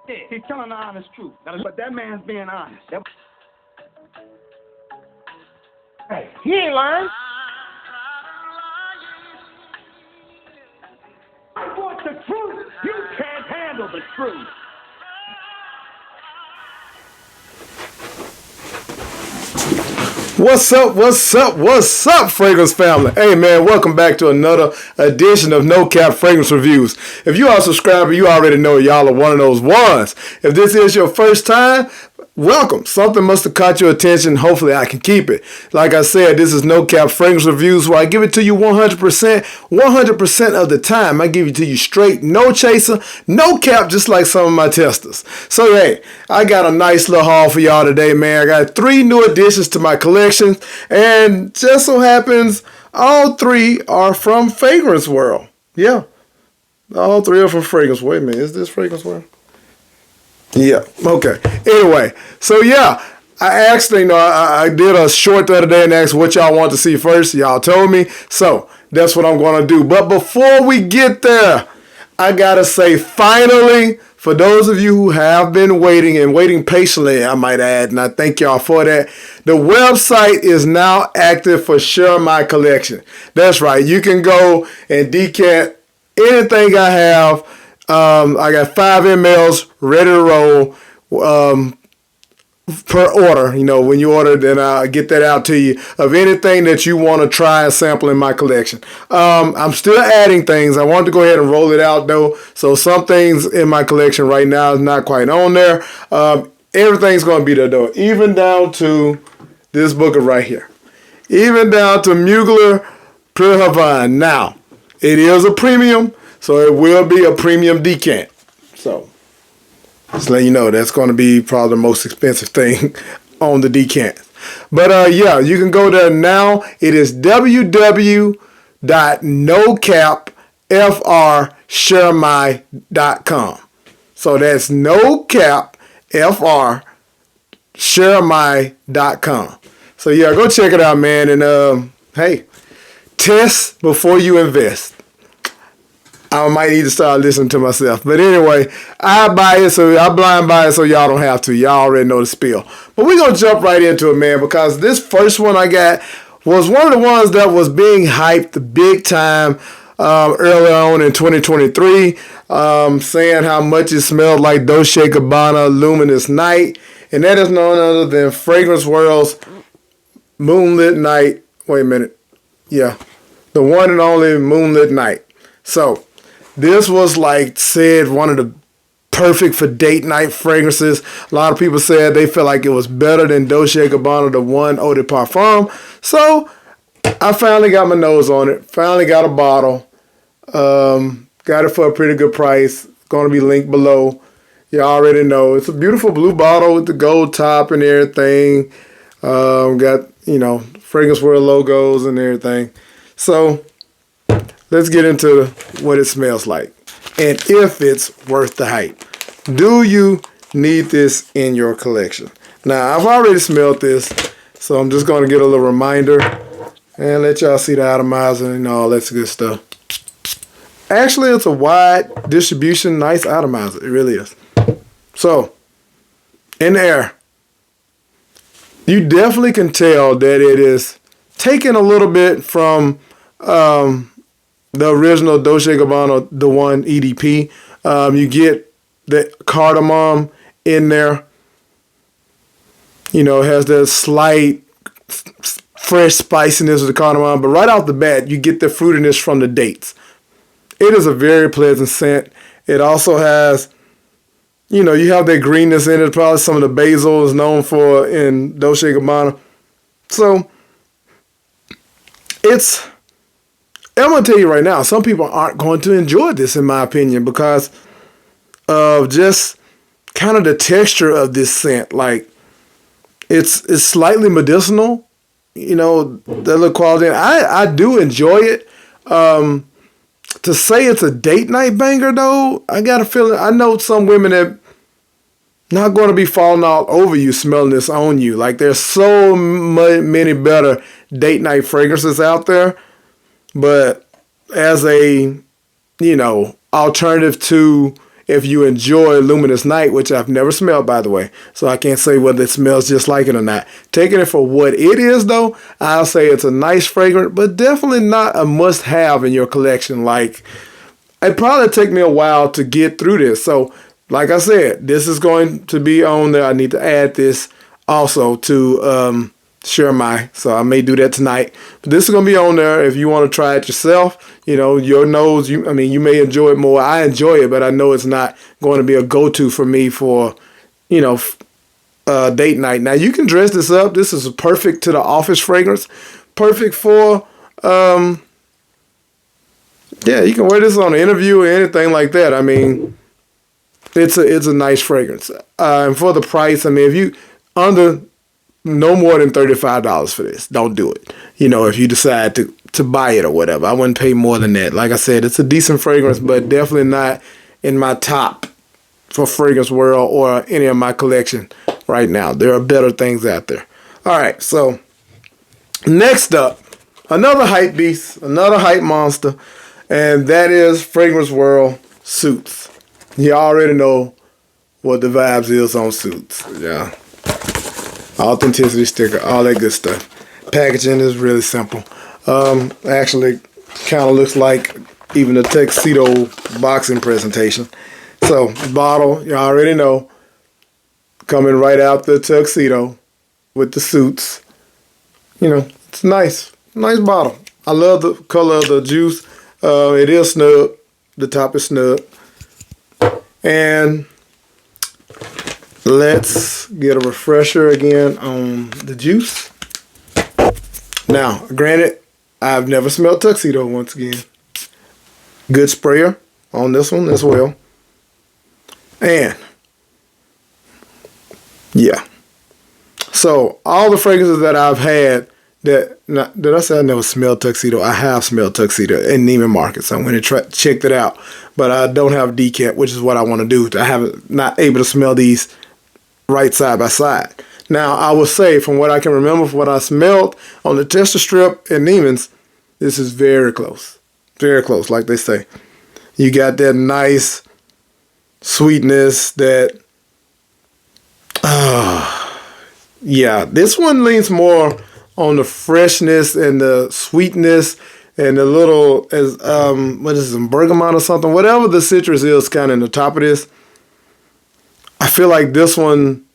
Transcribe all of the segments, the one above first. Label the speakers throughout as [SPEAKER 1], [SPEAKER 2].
[SPEAKER 1] He's telling the honest truth. But that man's being honest. Hey, he ain't lying. I want the truth. You can't handle the truth.
[SPEAKER 2] What's up, Fragrance family? Hey, man, welcome back to another edition of No Cap Fragrance Reviews. If you are a subscriber, you already know y'all are one of those ones. If this is your first time, welcome. Something must have caught your attention. Hopefully, I can keep it. Like I said, this is No Cap Fragrance Reviews where I give it to you 100% of the time. I give it to you straight, no chaser, no cap, just like some of my testers. So, hey, I got a nice little haul for y'all today, man. I got 3 new additions to my collection, and just so happens, all 3 are from Fragrance World. Yeah, all 3 are from Fragrance World. Wait a minute, is this Fragrance World? Yeah, okay. Anyway, so yeah, I actually, I did a short the other day and asked what y'all want to see first. Y'all told me, so that's what I'm going to do. But before we get there, I got to say, finally, for those of you who have been waiting and waiting patiently, I might add, and I thank y'all for that, the website is now active for Share My Collection. That's right. You can go and decant anything I have. I got 5 mLs ready to roll per order. You know, when you order, then I'll get that out to you of anything that you want to try and sample in my collection. I'm still adding things. I want to go ahead and roll it out, though. So some things in my collection right now is not quite on there. Everything's going to be there, though, even down to this booker right here. Even down to Mugler Pure Havana. Now, it is a premium. So it will be a premium decant. So just let you know, that's going to be probably the most expensive thing on the decant. But yeah, you can go there now. It is www.nocapfrsharemy.com. So that's nocapfrsharemy.com. So yeah, go check it out, man. And hey, test before you invest. I might need to start listening to myself. But anyway, I blind buy it so y'all don't have to. Y'all already know the spiel. But we're going to jump right into it, man, because this first one I got was one of the ones that was being hyped big time early on in 2023, saying how much it smelled like Dolce & Gabbana Luminous Night. And that is none other than Fragrance World's Moonlit Night. Wait a minute. Yeah, the one and only Moonlit Night. So this was, like said, one of the perfect for date night fragrances. A lot of people said they felt like it was better than Dolce & Gabbana, the one Eau de Parfum. So I finally got my nose on it. Finally got a bottle. Got it for a pretty good price. Going to be linked below. You already know. It's a beautiful blue bottle with the gold top and everything. Got, Fragrance World logos and everything. So let's get into what it smells like and if it's worth the hype. Do you need this in your collection? Now, I've already smelled this, so I'm just going to get a little reminder and let y'all see the atomizer and all that good stuff. Actually, it's a wide distribution, nice atomizer. It really is. So, in the air, you definitely can tell that it is taken a little bit from the original Dolce & Gabbana, the one EDP. You get the cardamom in there. It has that slight fresh spiciness of the cardamom. But right off the bat, you get the fruitiness from the dates. It is a very pleasant scent. It also has, you have that greenness in it. Probably some of the basil is known for in Dolce & Gabbana. So I'm going to tell you right now, some people aren't going to enjoy this, in my opinion, because of just kind of the texture of this scent. Like, it's slightly medicinal, the little quality. I do enjoy it. To say it's a date night banger, though, I got a feeling, I know some women that not going to be falling all over you smelling this on you. Like, there's so many better date night fragrances out there. But as a, alternative to if you enjoy Luminous Night, which I've never smelled, by the way, so I can't say whether it smells just like it or not. Taking it for what it is, though, I'll say it's a nice fragrance, but definitely not a must-have in your collection. Like, it probably take me a while to get through this. So, like I said, this is going to be on there. I need to add this also to share my, so I may do that tonight. But this is going to be on there if you want to try it yourself. You know, your nose, you may enjoy it more. I enjoy it, but I know it's not going to be a go-to for me for, you know, date night. Now, you can dress this up. This is perfect to the office fragrance. Perfect for, yeah, you can wear this on an interview or anything like that. I mean, it's a nice fragrance. And for the price, I mean, if you under no more than $35 for this, don't do it. You know, if you decide to buy it or whatever, I wouldn't pay more than that. Like I said, it's a decent fragrance, but definitely not in my top for Fragrance World or any of my collection right now. There are better things out there. All right, so next up, another hype beast, another hype monster, and that is Fragrance World Suits. You already know what the vibes is on Suits. Yeah. Authenticity sticker, all that good stuff. Packaging is really simple. Actually, kind of looks like even a tuxedo boxing presentation. So, bottle, you already know, coming right out the tuxedo with the suits. You know, it's nice bottle. I love the color of the juice. It is snug. The top is snug. And let's get a refresher again on the juice. Now, granted, I've never smelled tuxedo once again. Good sprayer on this one as well. And, yeah. So, all the fragrances that I've had did I say I never smelled tuxedo? I have smelled tuxedo in Neiman Marcus. I went and checked it out. But I don't have decant, which is what I want to do. I haven't not able to smell these right side by side. Now, I will say, from what I can remember, from what I smelled on the tester strip in Neiman's, this is very close. Very close, like they say. You got that nice sweetness that, yeah, this one leans more on the freshness and the sweetness and the little, as what is it, bergamot or something, whatever the citrus is kind of in the top of this. I feel like this one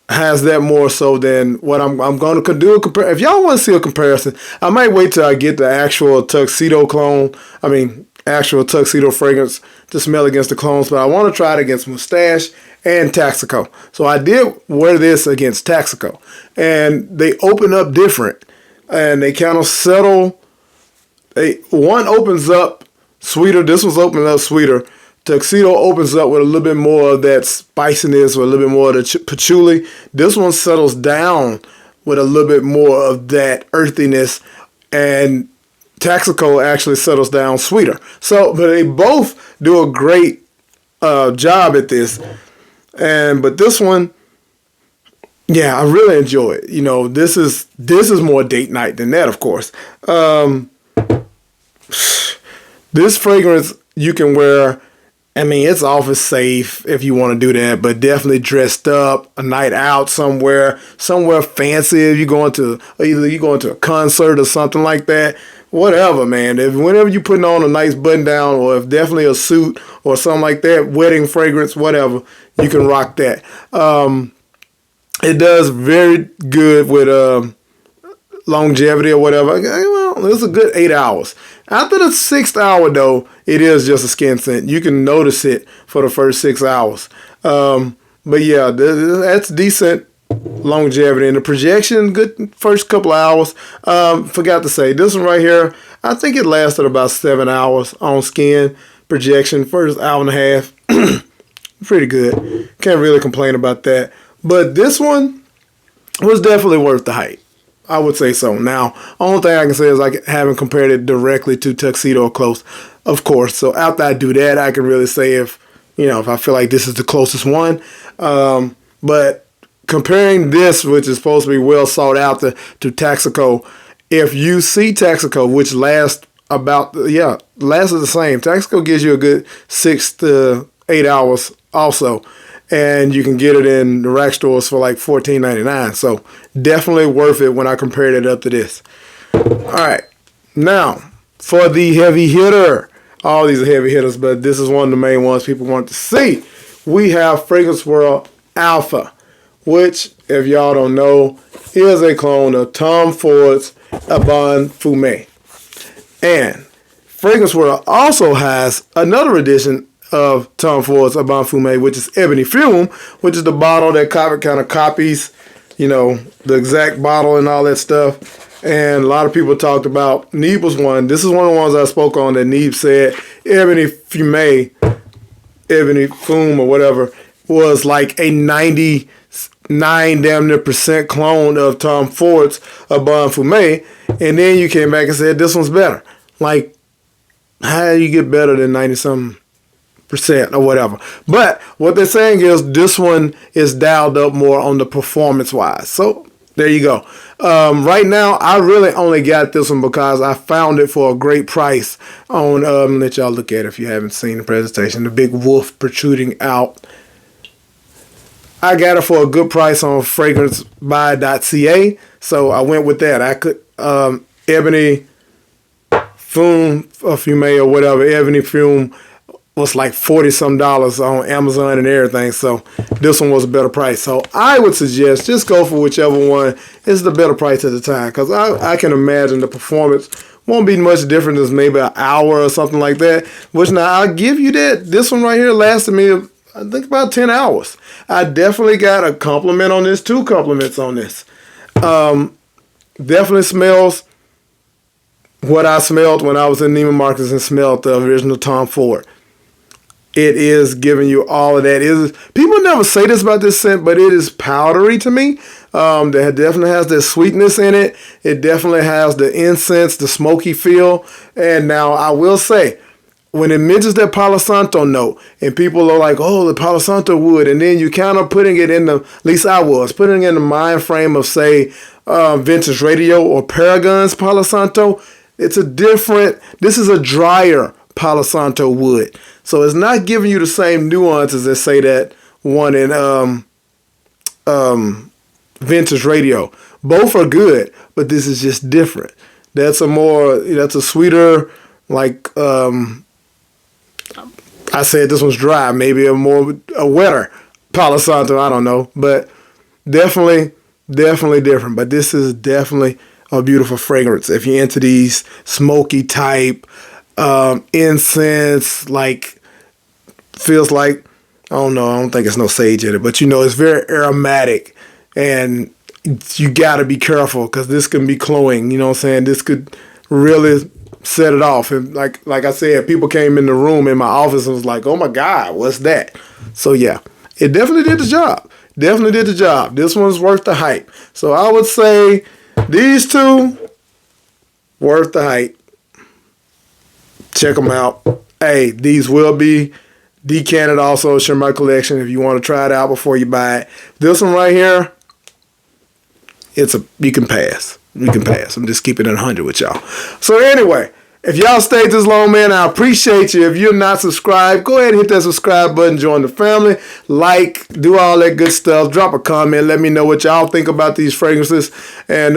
[SPEAKER 2] has that more so than what I'm going to do. If y'all want to see a comparison, I might wait till I get the actual tuxedo clone. I mean, actual tuxedo fragrance to smell against the clones, but I want to try it against Mustache and Taxico. So I did wear this against Taxico, and they open up different, and they kind of settle. One opens up sweeter. This one's opening up sweeter. Tuxedo opens up with a little bit more of that spiciness or a little bit more of the patchouli. This one settles down with a little bit more of that earthiness, and Taxico actually settles down sweeter. So, but they both do a great job at this. But this one, yeah, I really enjoy it. You know, this is more date night than that, of course. This fragrance you can wear. I mean, it's office safe if you want to do that, but definitely dressed up, a night out somewhere fancy. If you're going to, either you're going to a concert or something like that, whatever, man. Whenever you're putting on a nice button down, or if definitely a suit or something like that, wedding fragrance, whatever, you can rock that. It does very good with longevity or whatever. Well, it's a good 8 hours. After the 6th hour, though, it is just a skin scent. You can notice it for the first 6 hours. But yeah, that's decent longevity. And the projection, good first couple of hours. Forgot to say, this one right here, I think it lasted about 7 hours on skin. Projection, first hour and a half. Pretty good. Can't really complain about that. But this one was definitely worth the hype. I would say so. Now, only thing I can say is I haven't compared it directly to Tuxedo close, of course. So after I do that, I can really say if I feel like this is the closest one. But comparing this, which is supposed to be well sought out to Taxico, if you see Taxico, which lasts the same. Taxico gives you a good 6 to 8 hours also. And you can get it in the rack stores for like $14.99. So definitely worth it when I compared it up to this. All right. Now, for the heavy hitter. All these are heavy hitters, but this is one of the main ones people want to see. We have Fragrance World Alpha, which, if y'all don't know, is a clone of Tom Ford's Bon Fumé. And Fragrance World also has another edition of Tom Ford's Bon Fumé, which is Ebony Fume, which is the bottle that kind of copies, the exact bottle and all that stuff. And a lot of people talked about, Neeb was one. This is one of the ones I spoke on that Neeb said Ebony Fume, Ebony Fume or whatever, was like a 99 damn near % clone of Tom Ford's Bon Fumé. And then you came back and said this one's better. Like, how do you get better than 90-something % or whatever? But what they're saying is this one is dialed up more on the performance-wise. So there you go. Right now, I really only got this one because I found it for a great price on, let y'all look at it if you haven't seen the presentation, the big wolf protruding out. I got it for a good price on fragrancebuy.ca, so I went with that. I could, Ebony Fume or whatever, Ebony Fume was like $40-some on Amazon and everything. So this one was a better price. So I would suggest just go for whichever one is the better price at the time, because I can imagine the performance won't be much different than maybe an hour or something like that. Which now I'll give you that. This one right here lasted me, I think, about 10 hours. I definitely got a compliment on this, 2 compliments on this. Definitely smells what I smelled when I was in Neiman Marcus and smelled the original Tom Ford. It is giving you all of that. People never say this about this scent, but it is powdery to me. That definitely has that sweetness in it. It definitely has the incense, the smoky feel. And now I will say, when it mentions that Palo Santo note, and people are like, oh, the Palo Santo wood, and then you kind of putting it in at least I was, putting it in the mind frame of, say, Vintage Radio or Paragon's Palo Santo. This is a drier Palo Santo wood. So it's not giving you the same nuances as, say, that one in Vintage Radio. Both are good, but this is just different. That's a sweeter, like, I said this one's dry, maybe a wetter Palo Santo, I don't know. But definitely different. But this is definitely a beautiful fragrance. If you're into these smoky type, incense, like, feels like, I don't think it's no sage in it, but it's very aromatic, and you got to be careful because this can be cloying. You know what I'm saying? This could really set it off. And like I said, people came in the room in my office and was like, oh my God, what's that? So yeah, it definitely did the job. This one's worth the hype. So I would say these 2 worth the hype. Check them out. Hey, these will be decanted also. Share my collection if you want to try it out before you buy it. This one right here, you can pass. I'm just keeping it 100 with y'all. So anyway, if y'all stayed this long, man, I appreciate you. If you're not subscribed, go ahead and hit that subscribe button. Join the family. Like, do all that good stuff. Drop a comment. Let me know what y'all think about these fragrances. And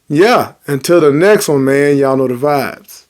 [SPEAKER 2] yeah, until the next one, man, y'all know the vibes.